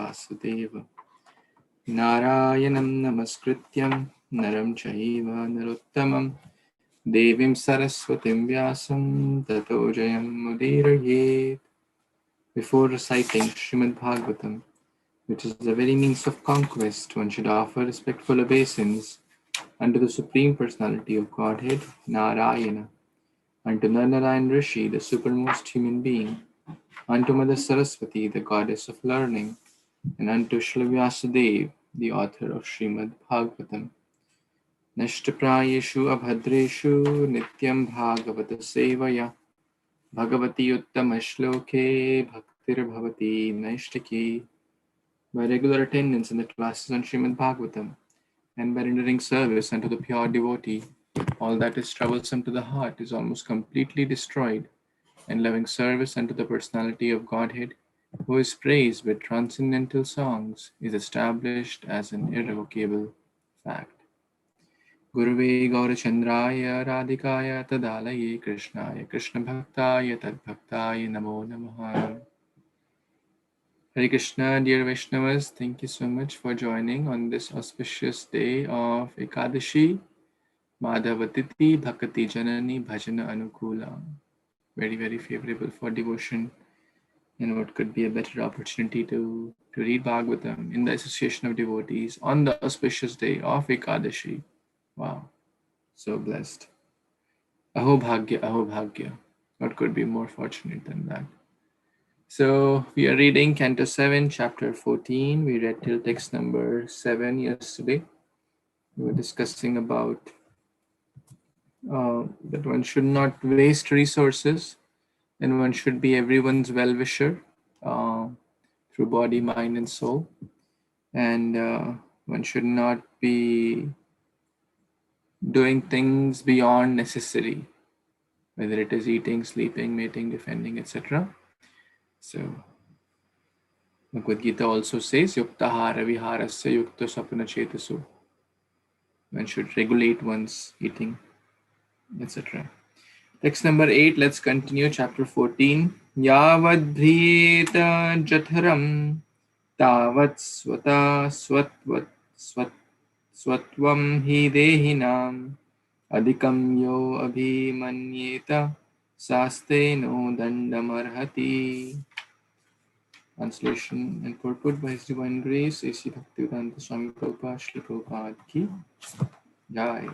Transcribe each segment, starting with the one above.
Vasudeva. Narayanam namaskrityam naram chaiva narottamam devim saraswatim vyasam tato jayam mudirayet. Before reciting Śrīmad-Bhāgavatam, which is the very means of conquest, one should offer respectful obeisance unto the Supreme Personality of Godhead, Narayana, unto Narayan Rishi, the supermost human being, unto Mother Saraswati, the goddess of learning, and unto Śrīla Vyasadeva, the author of Śrīmad-Bhāgavatam. Nashtaprayeshu abhadreshu nityam bhagavata sevaya bhagavati uttama shloke bhaktir bhavati naishtaki. By regular attendance in the classes on Śrīmad-Bhāgavatam and by rendering service unto the pure devotee, all that is troublesome to the heart is almost completely destroyed, and loving service unto the personality of Godhead, who is praised with transcendental songs, is established as an irrevocable fact. Guruve Gaurachandraya Radhikaya Tadalaye Krishnaya Krishna Bhaktaya Tadbhaktaya Namo Namaha. Hare Krishna, dear Vaishnavas, thank you so much for joining on this auspicious day of Ekadashi, Madhavatiti Bhakati Janani Bhajana Anukula. Very, very favorable for devotion, and what could be a better opportunity to read Bhagavatam in the association of devotees on the auspicious day of Ekadashi. Wow, so blessed. Aho Bhagya, Aho Bhagya. What could be more fortunate than that? So we are reading Canto 7, Chapter 14. We read till text number 7 yesterday. We were discussing about that one should not waste resources and one should be everyone's well-wisher through body, mind, and soul. And one should not be doing things beyond necessary, whether it is eating, sleeping, mating, defending, etc. So Bhagavad Gita also says, Yuktahara viharasya yukta sapana chetasu. One should regulate one's eating, etc. Text number 8, let's continue. Chapter 14. Yavad bhrita jatharam tavat swata swatvam hi dehinam adhikam yo abhimanyeta saste no dandamarhati. Translation and purport by His Divine Grace, A.C. Bhaktivedanta Swami Prabhupada, Srila Prabhupada Ki Jai.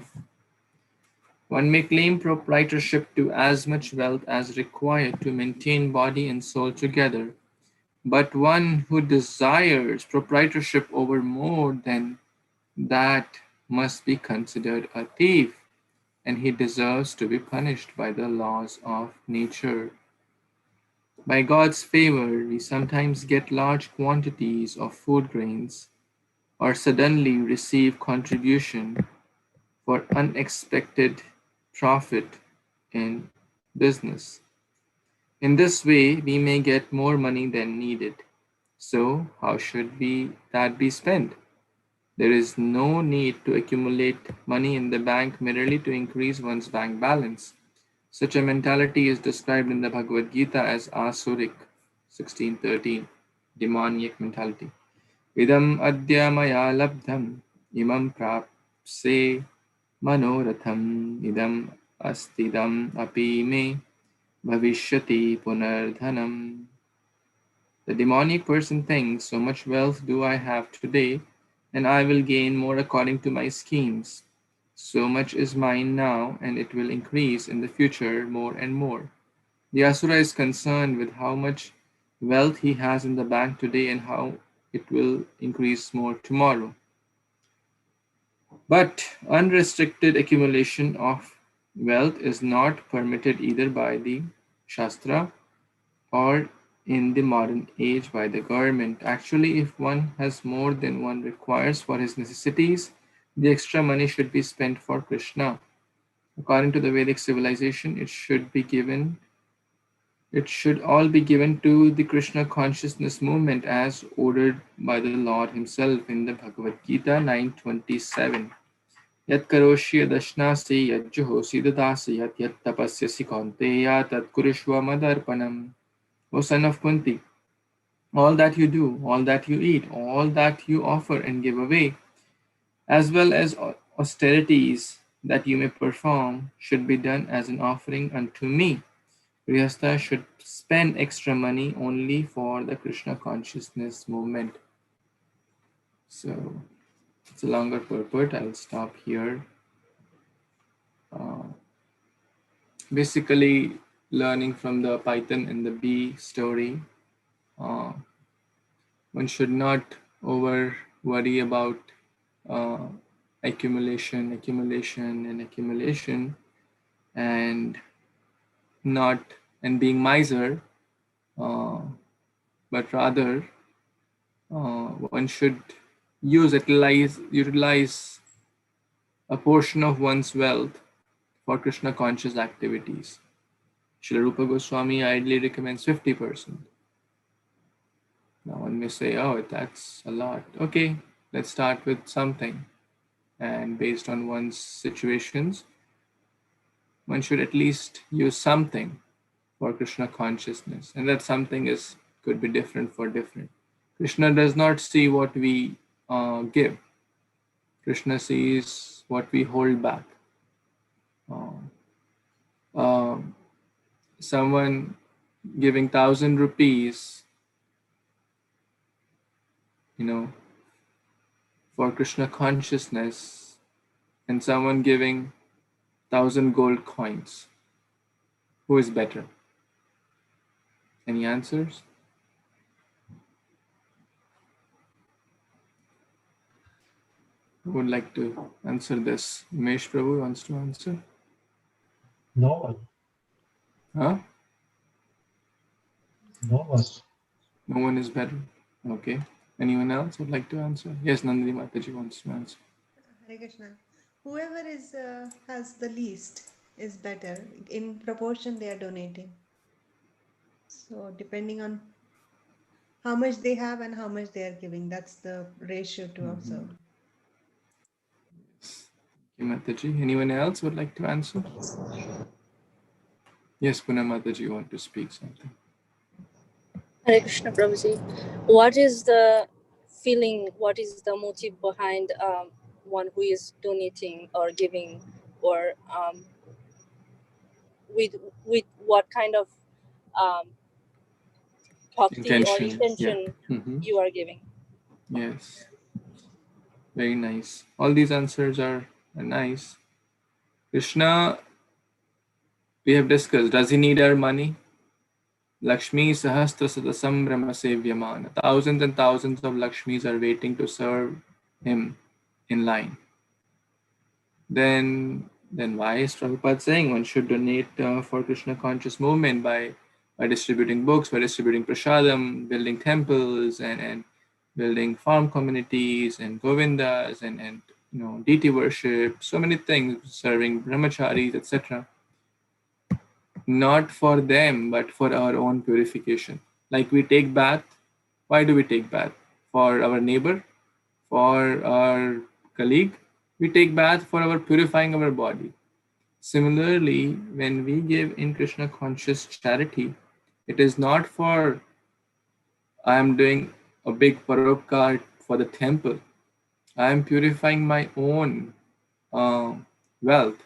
One may claim proprietorship to as much wealth as required to maintain body and soul together, but one who desires proprietorship over more than that must be considered a thief, and he deserves to be punished by the laws of nature. By God's favor, we sometimes get large quantities of food grains or suddenly receive contribution for unexpected profit in business. In this way, we may get more money than needed. So, how should that be spent? There is no need to accumulate money in the bank merely to increase one's bank balance. Such a mentality is described in the Bhagavad Gita as asuric, 16:13, demoniac mentality. Idam adya maya labdham imam prapse manoratham idam astidam api me bhavishyati punardhanam. The demoniac person thinks, so much wealth do I have today, and I will gain more according to my schemes. So much is mine now, and it will increase in the future more and more. The Asura is concerned with how much wealth he has in the bank today and how it will increase more tomorrow. But unrestricted accumulation of wealth is not permitted either by the Shastra or in the modern age by the government. Actually, if one has more than one requires for his necessities, the extra money should be spent for Kṛṣṇa. According to the Vedic civilization, it should all be given to the Kṛṣṇa consciousness movement as ordered by the Lord himself in the Bhagavad Gita 9:27. Yat karoshi dashnasi yat juhosi dadasi yat tapasyasi kaunteya tat kurishva madarpanam. O son of Kunti, All that you do, all that you eat, all that you offer and give away, as well as austerities that you may perform, should be done as an offering unto me. Grihastha should spend extra money only for the Krishna consciousness movement. So it's a longer purport. I'll stop here. Uh, Basically, learning from the Python and the bee story, uh, one should not over worry about uh, accumulation, and not and being miser, uh, but rather one should utilize a portion of one's wealth for Krishna conscious activities. Srila Rupa Goswami ideally recommends 50%. Now one may say, oh, that's a lot. Okay, let's start with something. And based on one's situations, one should at least use something for Krishna consciousness. And that something could be different for different. Krishna does not see what we give. Krishna sees what we hold back. Um, Someone giving 1,000 rupees, for Krishna consciousness, and someone giving 1,000 gold coins. Who is better? Any answers? Who would like to answer this? Umesh Prabhu wants to answer? No one. Huh? No one. No one is better. Okay. Anyone else would like to answer? Yes, Nandini Mataji wants to answer. Hare Krishna. Whoever is has the least is better. In proportion, they are donating. So depending on how much they have and how much they are giving, that's the ratio to observe. Mataji. Anyone else would like to answer? Yes, Puna Mataji, you want to speak something? Hare Krishna Prabhuji. What is the feeling, what is the motive behind one who is donating or giving, or with what kind of um, bhakti or Intention. intention Yeah. you are giving? Yes. Very nice. All these answers are nice. Krishna, we have discussed, does he need our money? Lakshmi Sahastra Sambhrama Sevyamana. Thousands and thousands of Lakshmis are waiting to serve him in line. Then why is Prabhupada saying one should donate for Krishna conscious movement by distributing books, by distributing prasadam, building temples, and building farm communities and govindas and deity worship, so many things, serving brahmacharis, etc. Not for them, but for our own purification. Like we take bath. Why do we take bath? For our neighbor, for our colleague. We take bath for our purifying our body. Similarly, when we give in Krishna conscious charity, it is not for I am doing a big paropkar for the temple. I am purifying my own wealth,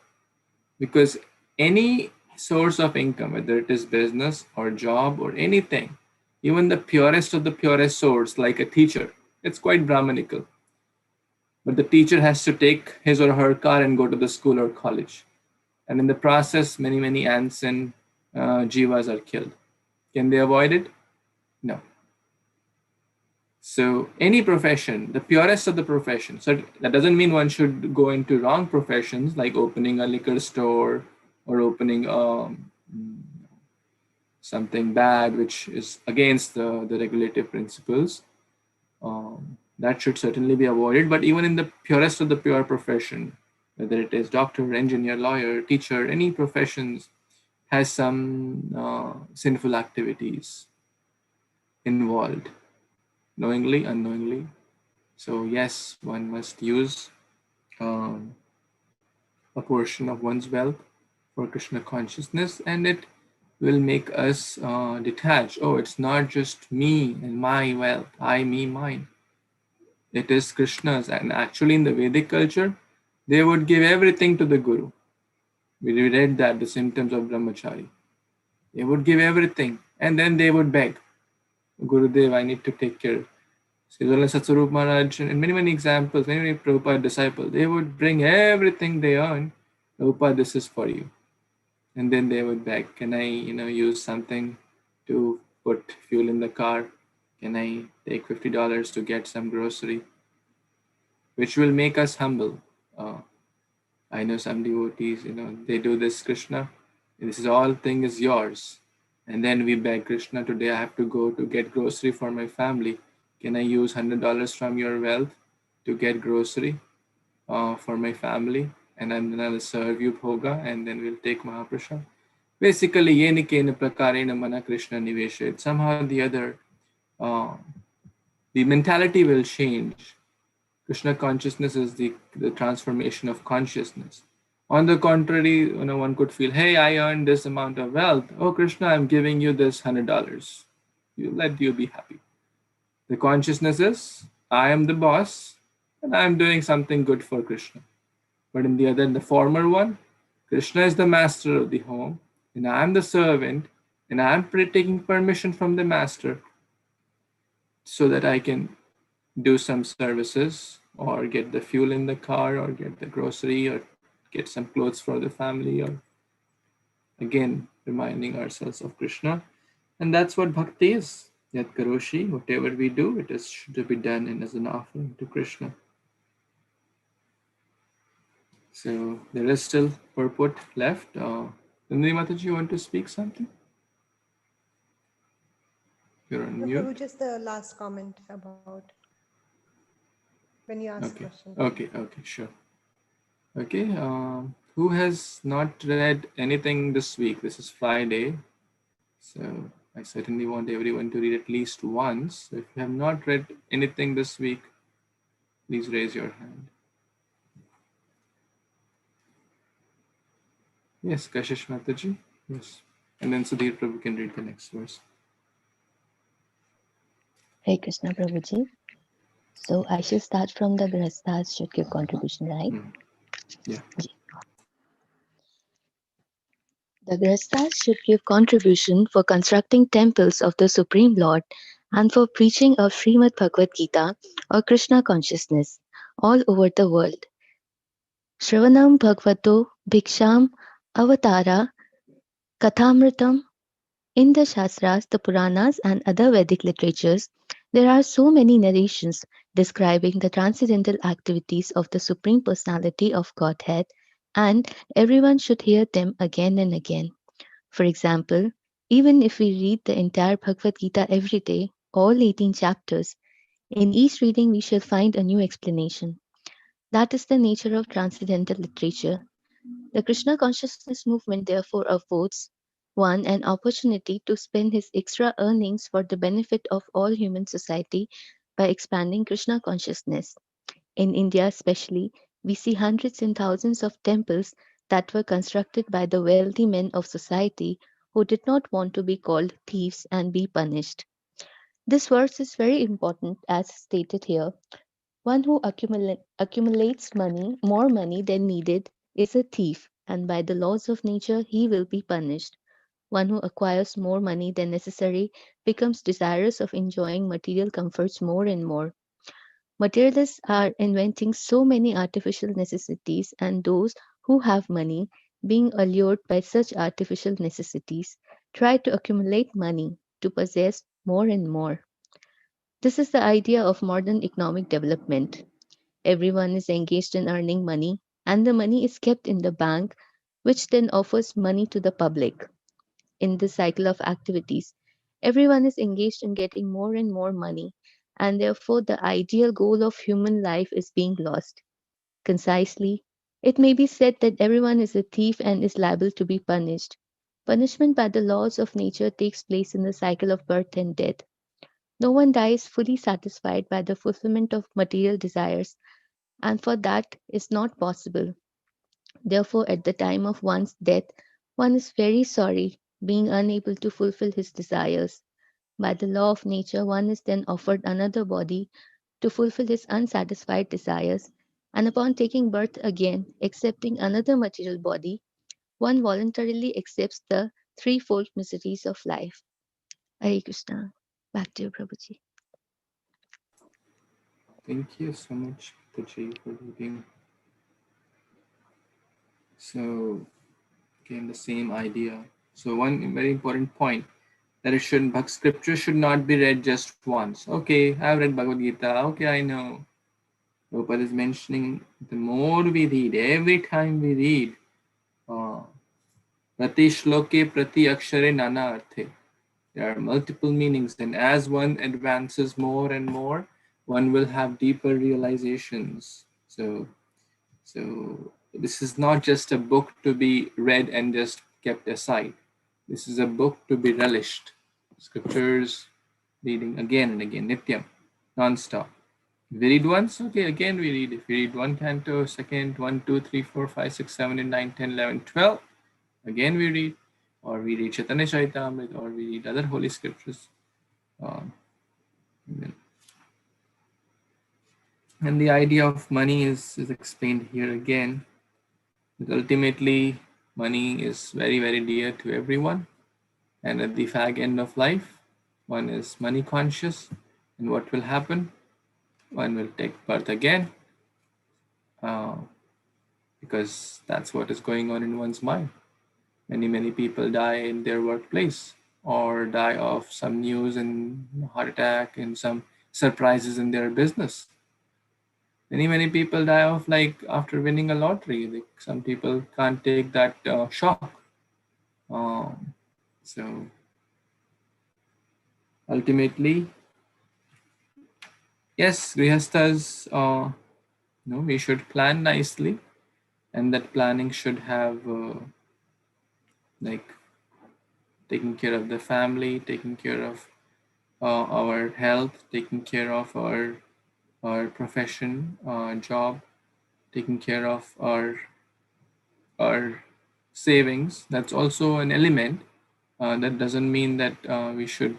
because any source of income, whether it is business or job or anything, even the purest of the purest source, like a teacher, it's quite Brahmanical. But the teacher has to take his or her car and go to the school or college. And in the process, many ants and jivas are killed. Can they avoid it? No. So any profession, the purest of the profession. So that doesn't mean one should go into wrong professions like opening a liquor store or opening something bad which is against the regulative principles. That should certainly be avoided. But even in the purest of the pure profession, whether it is doctor, engineer, lawyer, teacher, any professions has some sinful activities involved, knowingly, unknowingly. So yes, one must use a portion of one's wealth for Krishna consciousness, and it will make us detach. Oh, it's not just me and my wealth, I, me, mine. It is Krishna's. And actually, in the Vedic culture, they would give everything to the Guru. We read that the symptoms of brahmachari. They would give everything and then they would beg, Gurudev, I need to take care. Sridhar Satsarup Maharaj and many examples, many Prabhupada disciples, they would bring everything they earn. Prabhupada, this is for you. And then they would beg, can I, use something to put fuel in the car? Can I take $50 to get some grocery? Which will make us humble. I know some devotees, they do this, Krishna, this is all thing is yours. And then we beg, Krishna, today I have to go to get grocery for my family. Can I use $100 from your wealth to get grocery for my family? And then I'll serve you bhoga and then we'll take Mahaprasad. Basically, yena kena prakarena mana Krishna niveshet. Somehow or the other, the mentality will change. Krishna consciousness is the transformation of consciousness. On the contrary, one could feel, hey, I earned this amount of wealth. Oh, Krishna, I'm giving you this $100. Let you be happy. The consciousness is, I am the boss and I'm doing something good for Krishna. But in the former one, Krishna is the master of the home and I'm the servant and I'm taking permission from the master so that I can do some services or get the fuel in the car or get the grocery or get some clothes for the family, or again reminding ourselves of Krishna. And that's what bhakti is. Yat karoshi, whatever we do, it is to be done and as an offering to Krishna. So there is still purport left. Nandini Mataji, you want to speak something? You're on No, mute. Prabhu, just the last comment about when you asked Okay. question. Okay, sure. Okay, who has not read anything this week? This is Friday, so I certainly want everyone to read at least once. If you have not read anything this week, please raise your hand. Yes, Kashish Mataji. Yes, and then Sudhir Prabhu can read the next verse. Hare Krishna Prabhuji. So I shall start from the Grihasthas should give contribution, right? Yeah. The Grihasthas should give contribution for constructing temples of the Supreme Lord and for preaching of Śrīmad-Bhāgavatam or Krishna consciousness all over the world. Shravanam Bhagvato Bhiksham Avatara Kathamritam. In the Shastras, the Puranas, and other Vedic literatures, there are so many narrations describing the transcendental activities of the Supreme Personality of Godhead, and everyone should hear them again and again. For example, even if we read the entire Bhagavad Gita every day, all 18 chapters, in each reading we shall find a new explanation. That is the nature of transcendental literature. The Krishna consciousness movement therefore affords one an opportunity to spend his extra earnings for the benefit of all human society by expanding Krishna consciousness. In India especially, we see hundreds and thousands of temples that were constructed by the wealthy men of society who did not want to be called thieves and be punished. This verse is very important as stated here. One who accumulates more money than needed, is a thief, and by the laws of nature he will be punished. One who acquires more money than necessary becomes desirous of enjoying material comforts more and more. Materialists are inventing so many artificial necessities, and those who have money, being allured by such artificial necessities, try to accumulate money to possess more and more. This is the idea of modern economic development. Everyone is engaged in earning money, and the money is kept in the bank, which then offers money to the public. In this cycle of activities, everyone is engaged in getting more and more money, and therefore the ideal goal of human life is being lost. Concisely, it may be said that everyone is a thief and is liable to be punished. Punishment by the laws of nature takes place in the cycle of birth and death. No one dies fully satisfied by the fulfillment of material desires, and for that is not possible. Therefore, at the time of one's death, one is very sorry being unable to fulfill his desires. By the law of nature, one is then offered another body to fulfill his unsatisfied desires, and upon taking birth again, accepting another material body, one voluntarily accepts the threefold miseries of life. Hare Krishna. Back to you, Prabhuji. Thank you so much, Tachi, for reading. So, again, the same idea. So, one very important point that scripture should not be read just once. Okay, I've read Bhagavad Gita. Okay, I know. Prabhupada is mentioning the more we read, every time we read, Prati shloke prati akshare nana arthe. There are multiple meanings, and as one advances more and more, one will have deeper realizations. So this is not just a book to be read and just kept aside. This is a book to be relished. Scriptures, reading again and again, Nityam, non-stop. If we read once, okay, again we read. If we read one canto, second, 1, 2, 3, 4, 5, 6, 7, 8, 9, 10, 11, 12, again we read. Or we read Chaitanya Charitamrita, or we read other holy scriptures. And the idea of money is explained here again. That ultimately, money is very, very dear to everyone. And at the fag end of life, one is money conscious. And what will happen? One will take birth again, because that's what is going on in one's mind. Many people die in their workplace, or die of some news and heart attack and some surprises in their business. Many people die of, like, after winning a lottery. Like, some people can't take that shock. So ultimately, yes, grihasthas, we should plan nicely, and that planning should have like taking care of the family, taking care of our health, taking care of our profession, job, taking care of our savings. That's also an element. That doesn't mean that we should,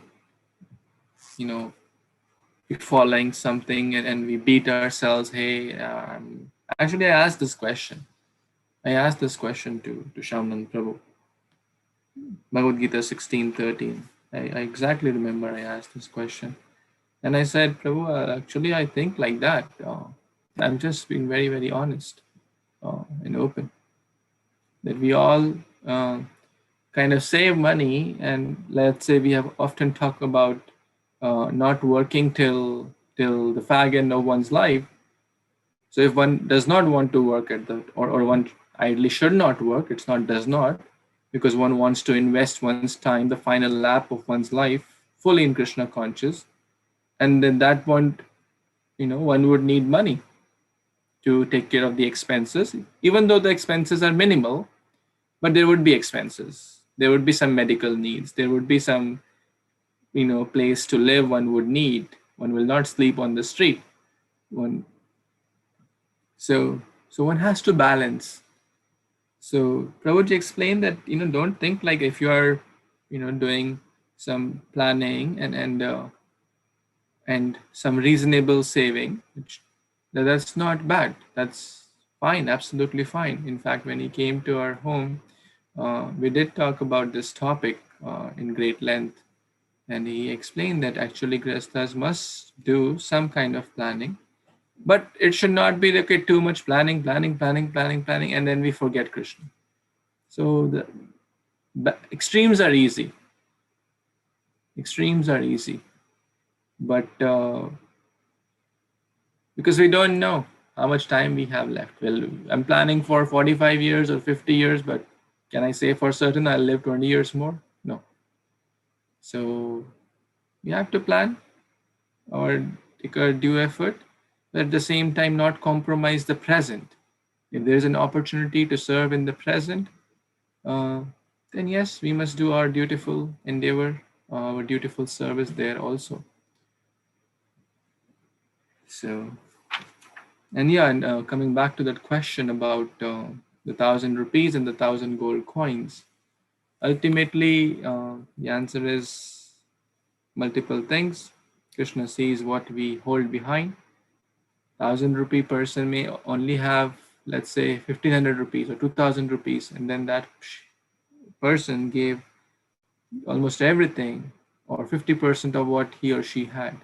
be following something and we beat ourselves. Hey, actually, I asked this question to Shaman Prabhu. Bhagavad Gita 16:13. I exactly remember I asked this question. And I said, Prabhu, actually, I think like that. I'm just being very, very honest and open. That we all kind of save money, and let's say we have often talked about not working till the fag end of one's life. So if one does not want to work at or one ideally should not work, it's not does not, because one wants to invest one's time, the final lap of one's life, fully in Krishna conscious, and then that point, one would need money to take care of the expenses, even though the expenses are minimal, but there would be expenses. There would be some medical needs. There would be some, place to live one would need. One will not sleep on the street. One so one has to balance. So Prabhuji explained that, don't think like if you are, doing some planning and some reasonable saving, that's not bad. That's fine, absolutely fine. In fact, when he came to our home, we did talk about this topic in great length, and he explained that actually grihasthas must do some kind of planning, but it should not be like too much planning, and then we forget Krishna. So the extremes are easy. But because we don't know how much time we have left. Well, I'm planning for 45 years or 50 years, but can I say for certain I'll live 20 years more? No. So we have to plan or take a due effort, but at the same time not compromise the present. If there's an opportunity to serve in the present, then yes, we must do our dutiful endeavor, our dutiful service there also. So, and yeah, and coming back to that question about the 1,000 rupees and the 1,000 gold coins. Ultimately, the answer is multiple things. Krishna sees what we hold behind. 1,000 rupee person may only have, let's say, 1,500 rupees or 2,000 rupees, and then that person gave almost everything or 50% of what he or she had.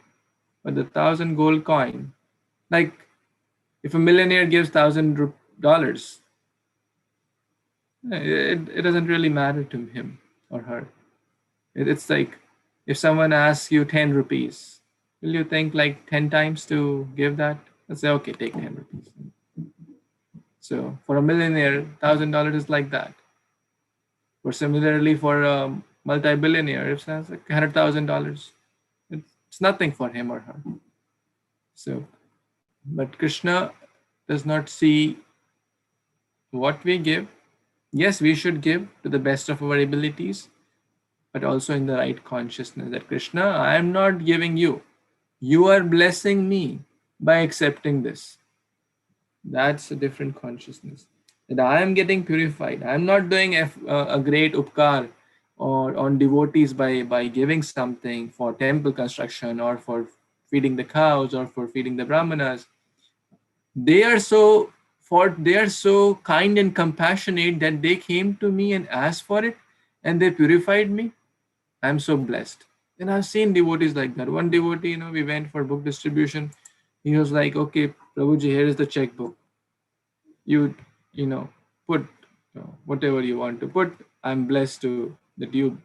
But the 1,000 gold coin, like if a millionaire gives $1,000, it doesn't really matter to him or her. It's like if someone asks you 10 rupees, will you think like 10 times to give that? Let's say, okay, take 10 rupees. So for a millionaire, $1,000 is like that. Or similarly, for a multi-billionaire, if it's like $100,000, it's nothing for him or her. So, but Krishna does not see what we give. Yes, we should give to the best of our abilities, but also in the right consciousness that Krishna, I am not giving you. You are blessing me by accepting this. That's a different consciousness. That I am getting purified. I am not doing a great upkar or on devotees by giving something for temple construction or for feeding the cows or for feeding the brahmanas. They are so kind and compassionate that they came to me and asked for it and they purified me. I'm so blessed. And I've seen devotees like that. One devotee, we went for book distribution. He was like, okay, Prabhuji, here is the checkbook. You, you know, put whatever you want to put. I'm blessed that you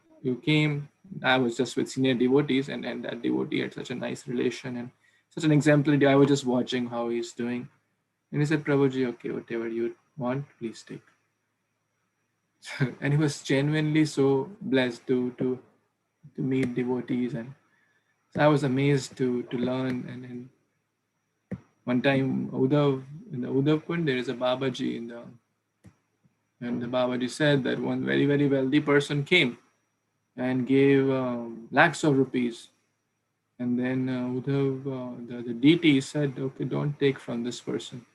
came. I was just with senior devotees, and that devotee had such a nice relation and such an exemplary. I was just watching how he's doing. And he said, Prabhuji, okay, whatever you want, please take. And he was genuinely so blessed to meet devotees, and so I was amazed to learn. And one time, in the Uddhav Kund, there is a Babaji and the Babaji said that one very very wealthy person came and gave lakhs of rupees, and then Uddhav, the deity said, okay, don't take from this person.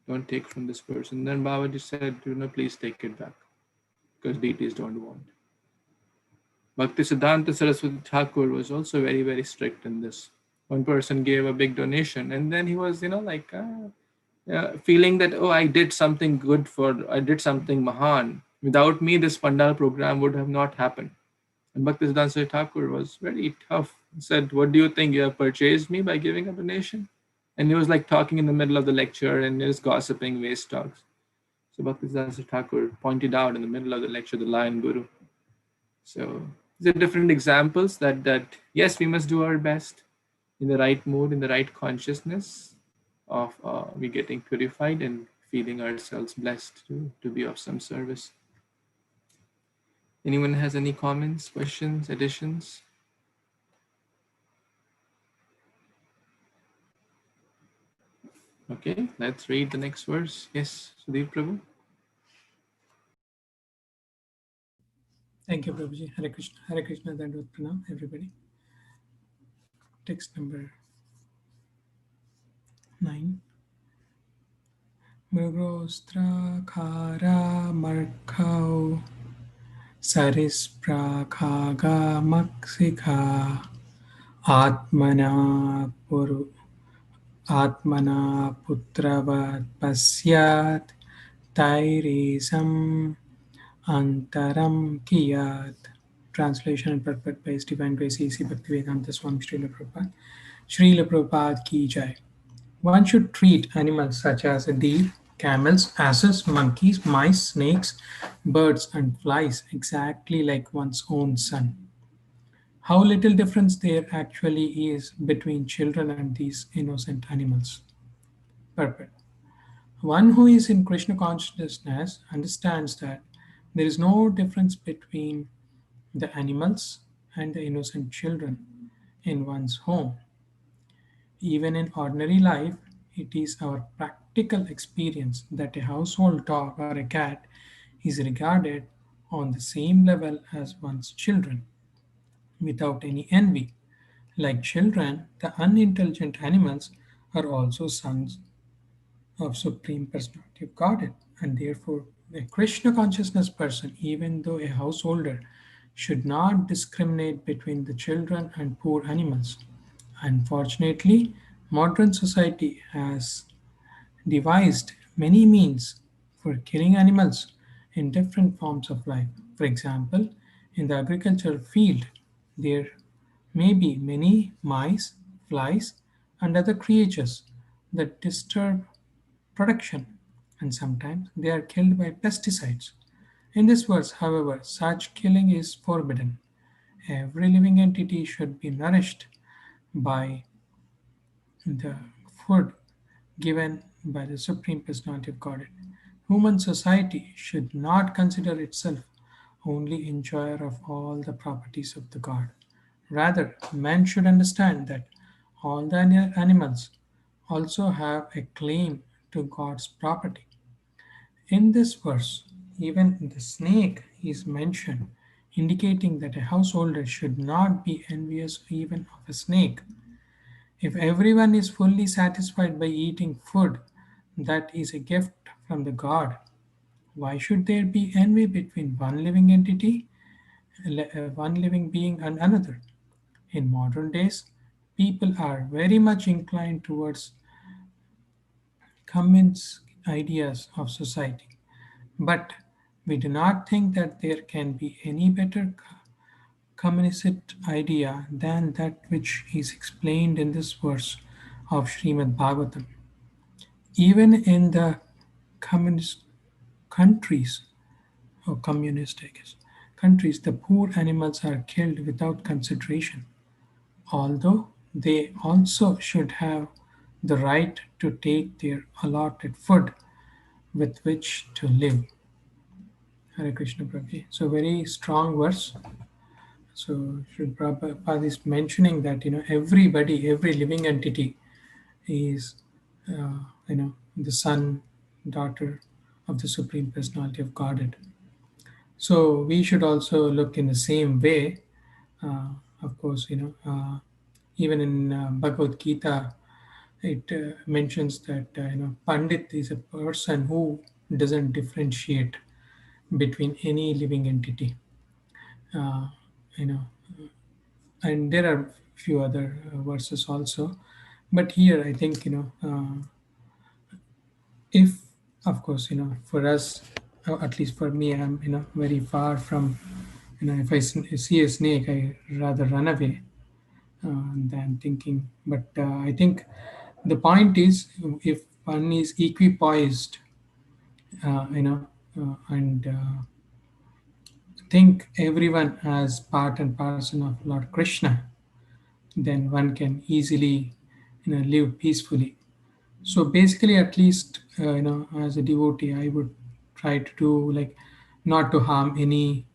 Don't take from this person. Then Babaji said, please take it back because deities don't want. Bhakti Siddhanta Saraswati Thakur was also very, very strict in this. One person gave a big donation, and then he was, feeling that, oh, I did something mahan. Without me, this Pandal program would have not happened. And Bhakti Siddhanta Saraswati Thakur was very tough. He said, what do you think? You have purchased me by giving a donation? And he was like talking in the middle of the lecture and he was gossiping waste talks. So Bhakti Siddhanta Saraswati Thakur pointed out in the middle of the lecture the lion guru. So these are different examples that yes, we must do our best in the right mood, in the right consciousness of we getting purified and feeling ourselves blessed to be of some service. Anyone has any comments, questions, additions? Okay, let's read the next verse. Yes, Sudhir Prabhu. Thank you, Prabhuji. Hare Krishna, Dandavad Pranam, everybody. Text number 9. Mrugrostra khara markhau sarisprakhaga maksikha atmana putravat pasyat tairisam antaram kiyat. Translation and purport by His Divine Grace A.C. Bhaktivedanta Swami Srila Prabhupada. Srila Prabhupada ki jai. One should treat animals such as deer, camels, asses, monkeys, mice, snakes, birds, and flies exactly like one's own son. How little difference there actually is between children and these innocent animals. Purport. One who is in Krishna consciousness understands that there is no difference between the animals and the innocent children in one's home. Even in ordinary life, it is our practical experience that a household dog or a cat is regarded on the same level as one's children, without any envy. Like children, the unintelligent animals are also sons of Supreme Personality of Godhead, and therefore A Krishna consciousness person, even though a householder, should not discriminate between the children and poor animals. Unfortunately, modern society has devised many means for killing animals in different forms of life. For example, in the agricultural field, there may be many mice, flies, and other creatures that disturb production, and sometimes they are killed by pesticides. In this verse, however, such killing is forbidden. Every living entity should be nourished by the food given by the Supreme Personality of Godhead. Human society should not consider itself only enjoyer of all the properties of the God. Rather, men should understand that all the animals also have a claim to God's property. In this verse, even the snake is mentioned, indicating that a householder should not be envious even of a snake. If everyone is fully satisfied by eating food that is a gift from the God, why should there be envy between one living entity, one living being, and another? In modern days, people are very much inclined towards Cummins' ideas of society, but we do not think that there can be any better communicate idea than that which is explained in this verse of Śrīmad-Bhāgavatam. Even in the communist countries, or communist, I guess, countries, the poor animals are killed without consideration, although they also should have the right to take their allotted food with which to live. Hare Krishna Prabhuji. So very strong verse. So Sri Prabhupada is mentioning that everybody, every living entity is the son, daughter of the Supreme Personality of Godhead. So we should also look in the same way. Of course, even in Bhagavad Gita, it mentions that Pandit is a person who doesn't differentiate between any living entity. Uh, you know, and there are few other verses also, but here I think if of course for us, at least for me, I'm very far from if I see a snake, I rather run away than thinking. But I think the point is, if one is equipoised, and think everyone as part and parcel of Lord Krishna, then one can easily live peacefully. So basically, at least as a devotee, I would try to do like not to harm any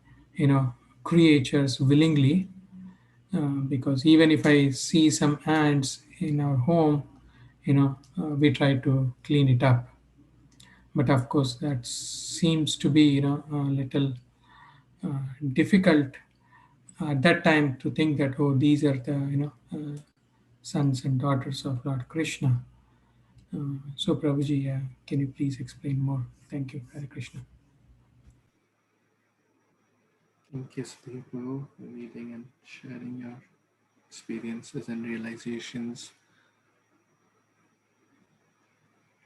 creatures willingly, because even if I see some ants in our home, we try to clean it up. But of course, that seems to be a little difficult at that time to think that, oh, these are the sons and daughters of Lord Krishna. So Prabhuji, can you please explain more? Thank you, Hare Krishna. Thank you, Sri Guru, for reading and sharing your experiences and realizations.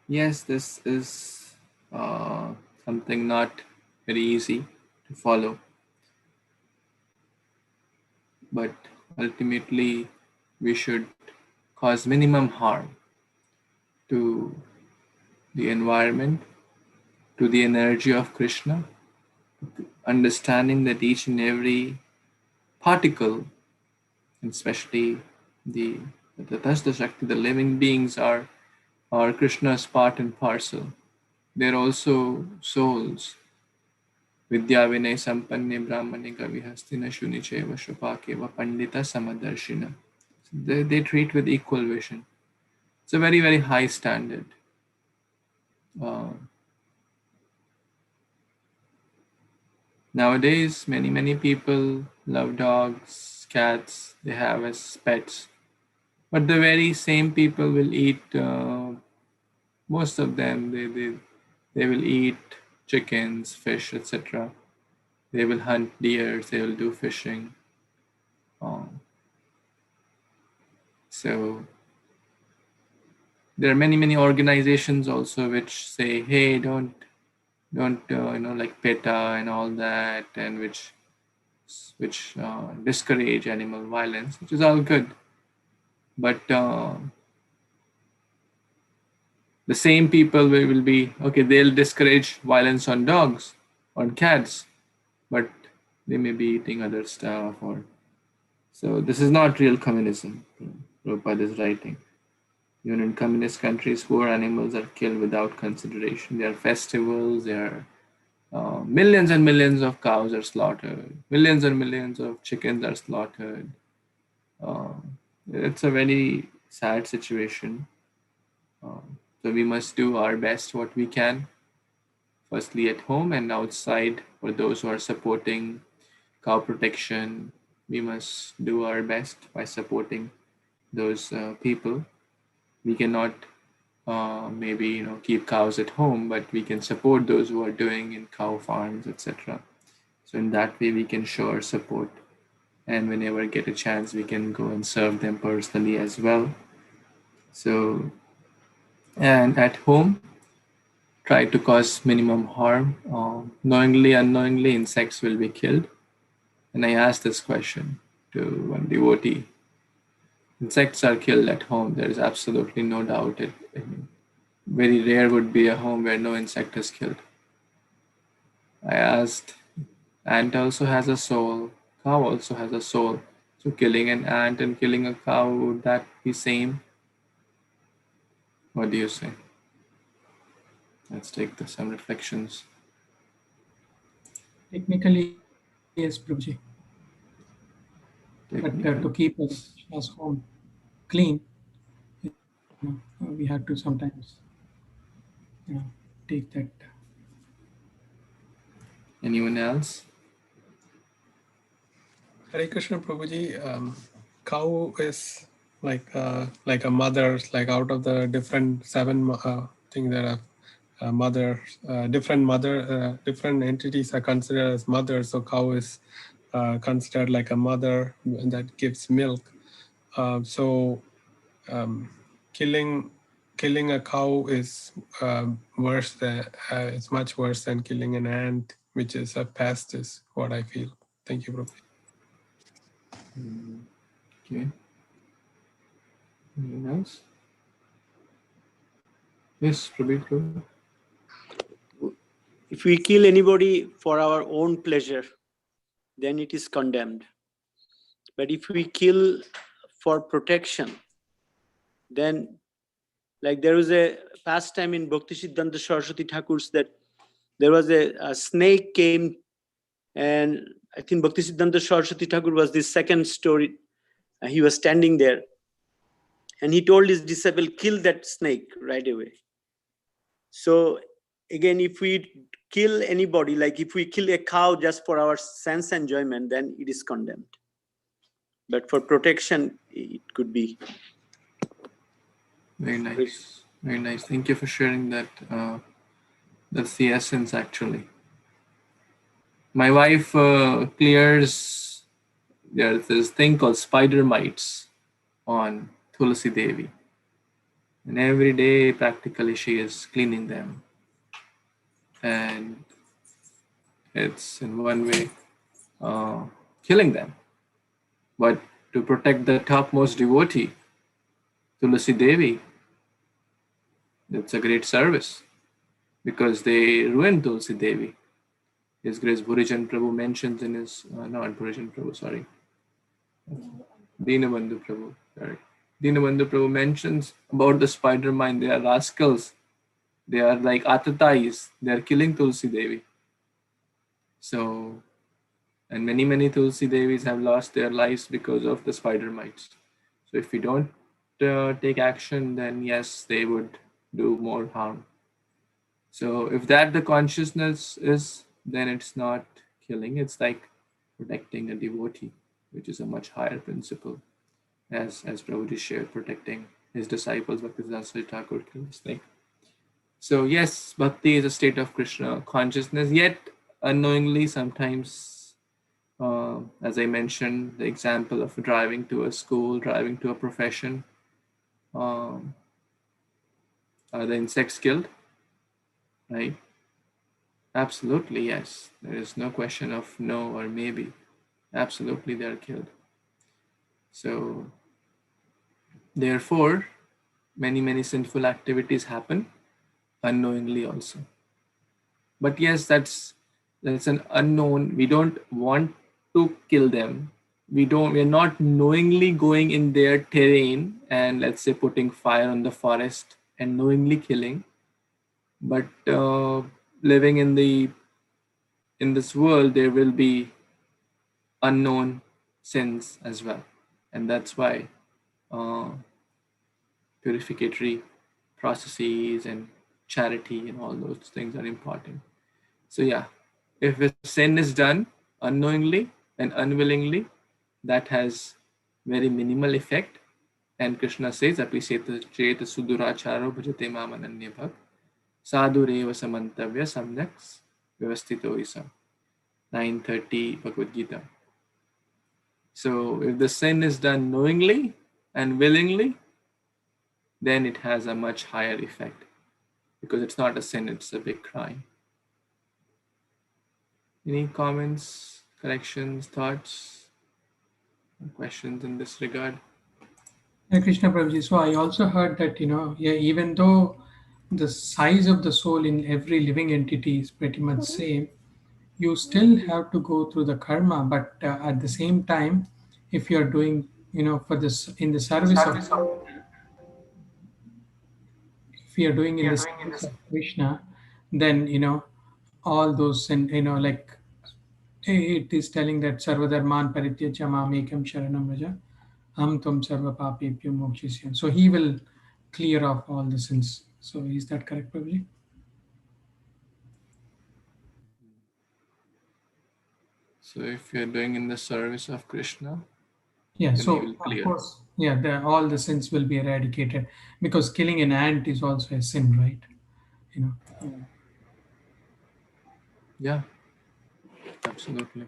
Yes, this is something not very easy to follow, but ultimately we should cause minimum harm to the environment, to the energy of Krishna, understanding that each and every particle, especially the Tasta Shakti, the living beings are Krishna's part and parcel. They're also souls. Vidya Vinay Sampanne Brahmane Gavihastina Shunicheva Shupakeva Pandita Samadarshina. They treat with equal vision. It's a very, very high standard. Nowadays, many people love dogs, cats, they have as pets. But the very same people will eat, most of them, they will eat chickens, fish, etc. They will hunt deer, they will do fishing. So there are many organizations also which say, hey, don't like PETA and all that, and which discourage animal violence, which is all good. But the same people will be, okay, they'll discourage violence on dogs, on cats, but they may be eating other stuff. Or so this is not real communism, Prabhupada is writing. Even in communist countries, poor animals are killed without consideration. There are festivals, there are millions and millions of cows are slaughtered, millions and millions of chickens are slaughtered. It's a very sad situation. So we must do our best what we can, firstly at home and outside. For those who are supporting cow protection, we must do our best by supporting those people. We cannot maybe keep cows at home, but we can support those who are doing in cow farms, etc. So in that way we can show our support, and whenever we get a chance we can go and serve them personally as well. So, and at home, try to cause minimum harm. Knowingly, unknowingly, insects will be killed. And I asked this question to one devotee. Insects are killed at home. There is absolutely no doubt. Very rare would be a home where no insect is killed. I asked, ant also has a soul. Cow also has a soul. So killing an ant and killing a cow, would that be same? What do you say? Let's take some reflections. Technically, yes, Prabhuji. But to keep us home clean, we have to sometimes take that. Anyone else? Hare Krishna Prabhuji, cow is like a mother, like out of the different seven things that are mother, different entities are considered as mothers. So cow is considered like a mother that gives milk. So killing a cow is worse than it's much worse than killing an ant, which is a pest, is what I feel. Thank you, Prabhuji. Okay. Anyone else? Yes, Prabhu. If we kill anybody for our own pleasure, then it is condemned. But if we kill for protection, then, like there was a pastime in Bhaktisiddhanta Saraswati Thakur's that there was a snake came, and I think Bhaktisiddhanta Saraswati Thakur was the second story. He was standing there, and he told his disciple, kill that snake right away. So again, if we kill anybody, like if we kill a cow just for our sense enjoyment, then it is condemned. But for protection, it could be. Very nice. Very nice. Thank you for sharing that. That's the essence, actually. My wife clears, there's this thing called spider mites on Tulsi Devi. And every day, practically, she is cleaning them. And it's in one way killing them. But to protect the topmost devotee, Tulsi Devi, it's a great service because they ruined Tulsi Devi. His Grace Bhurijan Prabhu mentions in his, not Bhurijan Prabhu, sorry, Dinabandhu Prabhu, sorry. Dinabandhu Prabhu mentions about the spider mine. They are rascals. They are like atatais. They are killing Tulsi Devi. So, and many Tulsi Devis have lost their lives because of the spider mites. So if we don't take action, then yes, they would do more harm. So if that the consciousness is, then it's not killing. It's like protecting a devotee, which is a much higher principle. As Prabhuji shared, protecting his disciples, Bhaktisiddhanta Thakur killed the snake. So yes, bhakti is a state of Krishna consciousness, yet unknowingly sometimes, as I mentioned, the example of driving to a school, driving to a profession, are the insects killed, right? Absolutely, yes. There is no question of no or maybe. Absolutely, they are killed. So, therefore, many sinful activities happen unknowingly also. But yes, that's an unknown. We don't want to kill them. We're not knowingly going in their terrain and, let's say, putting fire on the forest and knowingly killing. But living in this world, there will be unknown sins as well, and that's why uh, purificatory processes and charity and all those things are important. So yeah, if a sin is done unknowingly and unwillingly, that has very minimal effect. And Krishna says, "Api cheta suduracharo bhajate mam ananya bhak sadhureva samantavya samyaks vyavastito isam." 9:30 Bhagavad Gita. So if the sin is done knowingly and willingly, then it has a much higher effect, because it's not a sin, it's a big crime. Any comments, corrections, thoughts, questions in this regard? Hare Krishna Prabhuji. So I also heard that, yeah, even though the size of the soul in every living entity is pretty much same, you still have to go through the karma. But at the same time, if you are doing, for this in the service of, if you are doing in the service of Krishna, then all those, and like it is telling that sarvadharman parityaja mamekam sharanam vraja ham tum sarva papebhyo mokshisya. So he will clear off all the sins. So is that correct, Prabhuji? So if you're doing in the service of Krishna, Yeah. then he So will of clear. course, yeah, all the sins will be eradicated, because killing an ant is also a sin, right? Yeah, absolutely.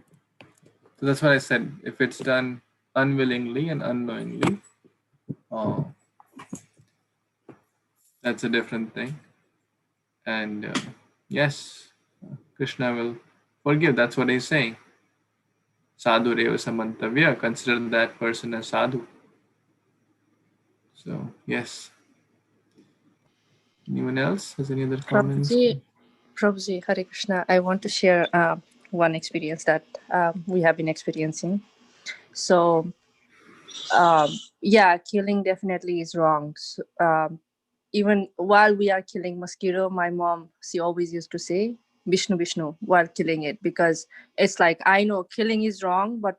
So that's what I said. If it's done unwillingly and unknowingly, that's a different thing. And yes, Krishna will forgive. That's what he's saying. Sadhu reva samantavya, consider that person as sadhu. So yes. Anyone else has any other comments? Prabhuji, Hare Krishna. I want to share one experience that we have been experiencing. So, yeah, killing definitely is wrong. So, even while we are killing mosquito, my mom, she always used to say Vishnu Vishnu while killing it, because it's like, I know killing is wrong, but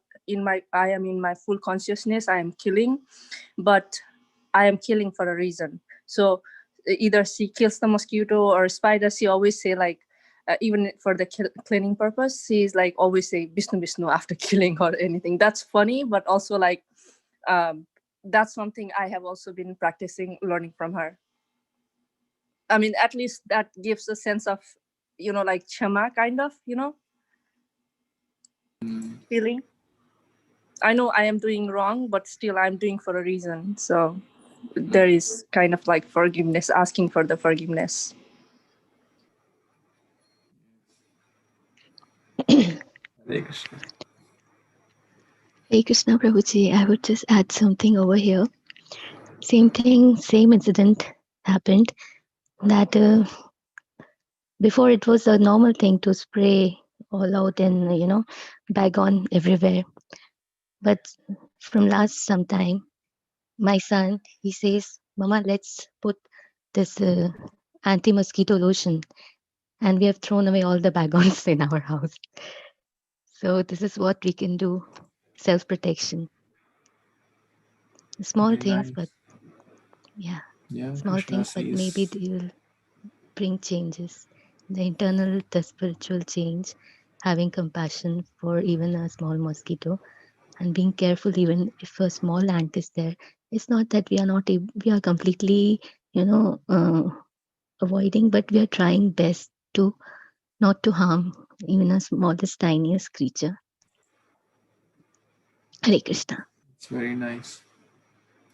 I am in my full consciousness, I am killing, but I am killing for a reason. So either she kills the mosquito or spider, she always say like, even for the cleaning purpose, she's like always say Vishnu Vishnu after killing or anything. That's funny, but also like that's something I have also been practicing, learning from her. I mean, at least that gives a sense of, like chama kind of, feeling. I know I am doing wrong, but still I'm doing for a reason. So there is kind of like forgiveness, asking for the forgiveness. Hare Krishna. Hey Krishna Prabhuji, I would just add something over here. Same thing, same incident happened that before it was a normal thing to spray all out and, bag on everywhere. But from last some time, my son, he says, Mama, let's put this anti-mosquito lotion. And we have thrown away all the bag-ons in our house. So this is what we can do, self-protection. Small Very things, nice. but yeah, Yeah, small Krishna things, but maybe says. they will bring changes. The internal, the spiritual change, having compassion for even a small mosquito and being careful even if a small ant is there. It's not that we are not we are completely, avoiding, but we are trying best to not to harm even a smallest, tiniest creature. Hare Krishna. It's very nice.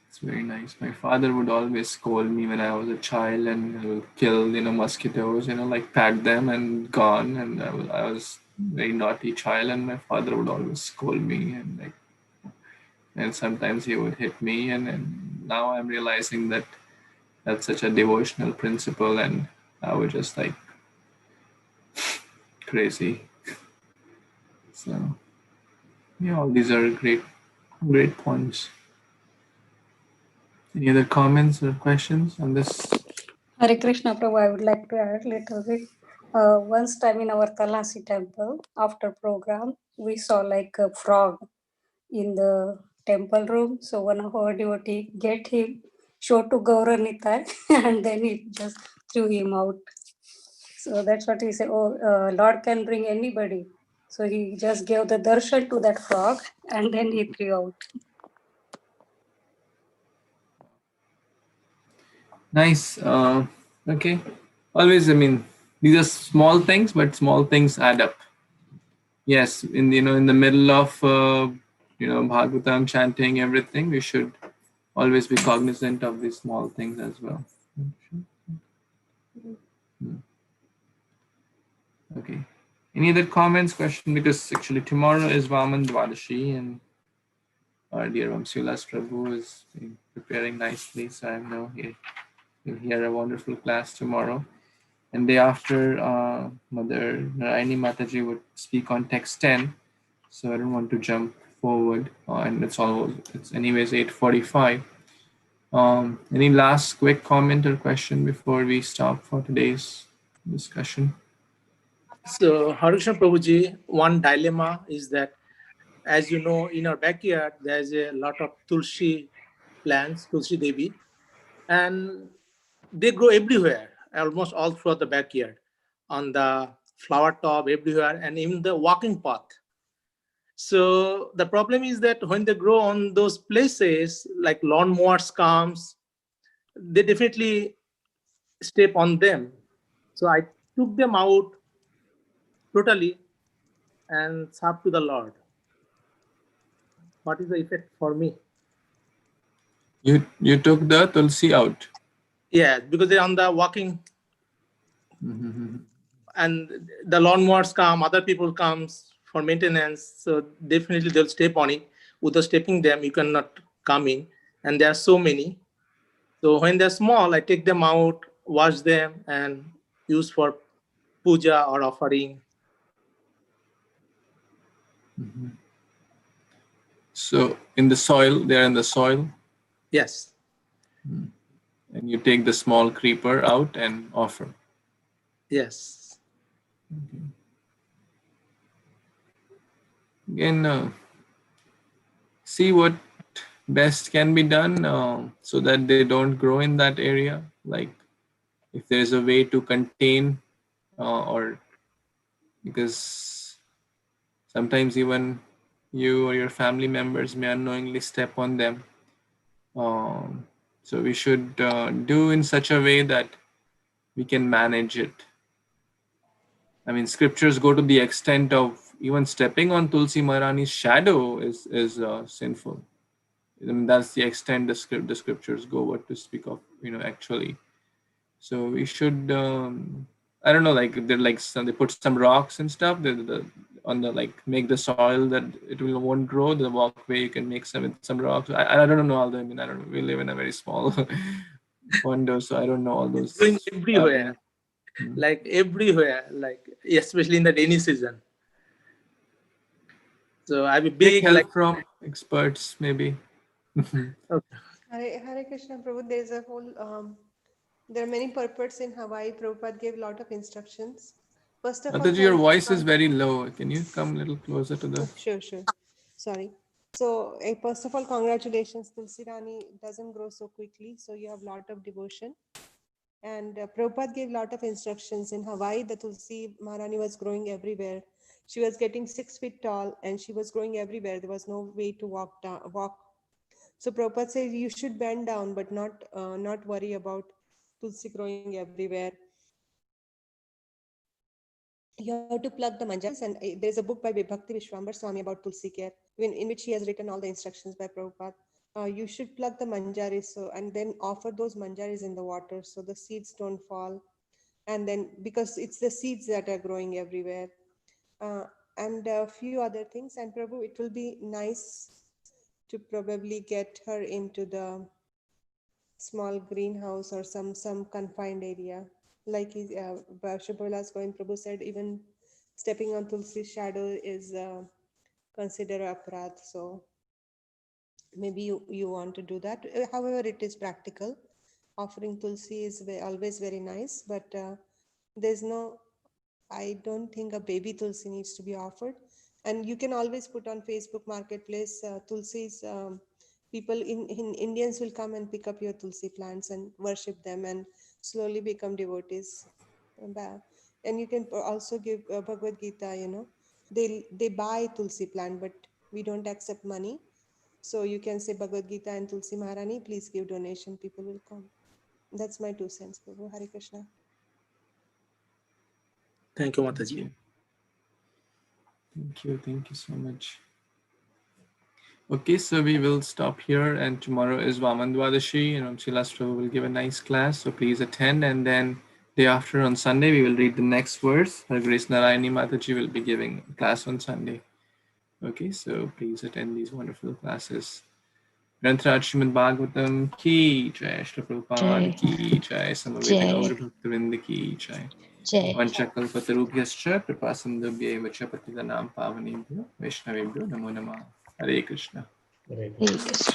It's very nice. My father would always scold me when I was a child and would kill, mosquitoes, like pat them and gone. And I was very naughty child, and my father would always scold me and sometimes he would hit me. And now I'm realizing that that's such a devotional principle, and I was just like crazy. So yeah, all these are great points. Any other comments or questions on this? Hare Krishna Prabhu, I would like to add a little bit. Once time in our Kalasi temple, after program, we saw like a frog in the temple room. So one of our devotee get him, show to Gaura Nitai, and then he just threw him out. So that's what he said, Lord can bring anybody. So he just gave the darshan to that frog, and then he threw out. Nice. Okay. Always, these are small things, but small things add up. Yes, in the middle of Bhagavatam chanting everything, we should always be cognizant of these small things as well. Okay. Any other comments, question? Because actually tomorrow is Vaman Dwadashi, and our dear Vamsilas Prabhu is preparing nicely, so I know he'll hear a wonderful class tomorrow. And day after, Mother Narayani Mataji would speak on text 10, so I don't want to jump forward, and it's anyways 8:45. Any last quick comment or question before we stop for today's discussion? So, Hare Krishna Prabhuji, one dilemma is that, as you know, in our backyard, there's a lot of Tulsi plants, Tulsi Devi, and they grow everywhere, almost all throughout the backyard, on the flower top, everywhere, and even the walking path. So the problem is that when they grow on those places, like lawnmowers comes, they definitely step on them. So I took them out totally and served to the Lord. What is the effect for me? You took the Tulsi out. Yeah, because they're on the walking, and the lawnmowers come, other people comes for maintenance, so definitely they'll step on it. Without stepping them, you cannot come in, and there are so many. So when they're small, I take them out, wash them, and use for puja or offering. So in the soil, they're in the soil. Yes. And you take the small creeper out and offer. Yes. Okay. Again, see what best can be done so that they don't grow in that area. Like if there's a way to contain, or because sometimes even you or your family members may unknowingly step on them. So we should do in such a way that we can manage it. Scriptures go to the extent of even stepping on Tulsi Maharani's shadow is sinful. That's the extent the scriptures go. What to speak of, actually. So we should, I don't know, like they're like they put some rocks and stuff. On the make the soil that it won't grow. The walkway you can make some rocks. I don't know all the. I don't know. We live in a very small condo, so I don't know all those. It's going everywhere. Like everywhere, like especially in the rainy season. So I have a big help from experts, maybe. Okay. Hare Krishna Prabhu, there's a whole there are many purports in Hawaii. Prabhupada gave a lot of instructions. First of all, Mataji, your voice is very low. Can you come a little closer to the... Sure. Sorry. So first of all, congratulations. Tulsi Rani doesn't grow so quickly, so you have a lot of devotion. And Prabhupada gave a lot of instructions. In Hawaii, the Tulsi Maharani was growing everywhere. She was getting 6 feet tall and she was growing everywhere. There was no way to walk. So Prabhupada said you should bend down, but not worry about tulsi growing everywhere. You have to plug the manjaris, and there's a book by Bhakti Vishwambar Swami about tulsi care, in which he has written all the instructions by Prabhupada. You should plug the manjaris, and then offer those manjaris in the water so the seeds don't fall. And then, because it's the seeds that are growing everywhere, and a few other things. And Prabhu, it will be nice to probably get her into the small greenhouse or some confined area. Like Shubhala's going, Prabhu said, even stepping on Tulsi's shadow is considered aparadh. So maybe you want to do that. However, it is practical. Offering Tulsi is always very nice, but there's no, I don't think a baby Tulsi needs to be offered. And you can always put on Facebook Marketplace Tulsi's. People in Indians will come and pick up your Tulsi plants and worship them and slowly become devotees. And you can also give Bhagavad Gita, they buy Tulsi plant, but we don't accept money. So you can say Bhagavad Gita and Tulsi Maharani, please give donation, people will come. That's my 2 cents, Prabhu. Hare Krishna. Thank you, Mataji. Thank you so much. Okay, so we will stop here, and tomorrow is Vaman Dwadashi, and Srilas Prabhu will give a nice class, so please attend. And then day after on Sunday, we will read the next verse. Her Grace Narayani Mataji will be giving a class on Sunday. Okay, so please attend these wonderful classes. Grantraj Śrīmad-Bhāgavatam ki jai, Śrīla Prabhupada ki jai, Samaveta Gaur Bhaktavinda ki jai. Jai. Vanchakalpatarubhyascha Kripasindubhya Patitanam Pavanebhyo Vaishnavebhyo Namo Namah. Hare Krishna. Hare Hare Krishna.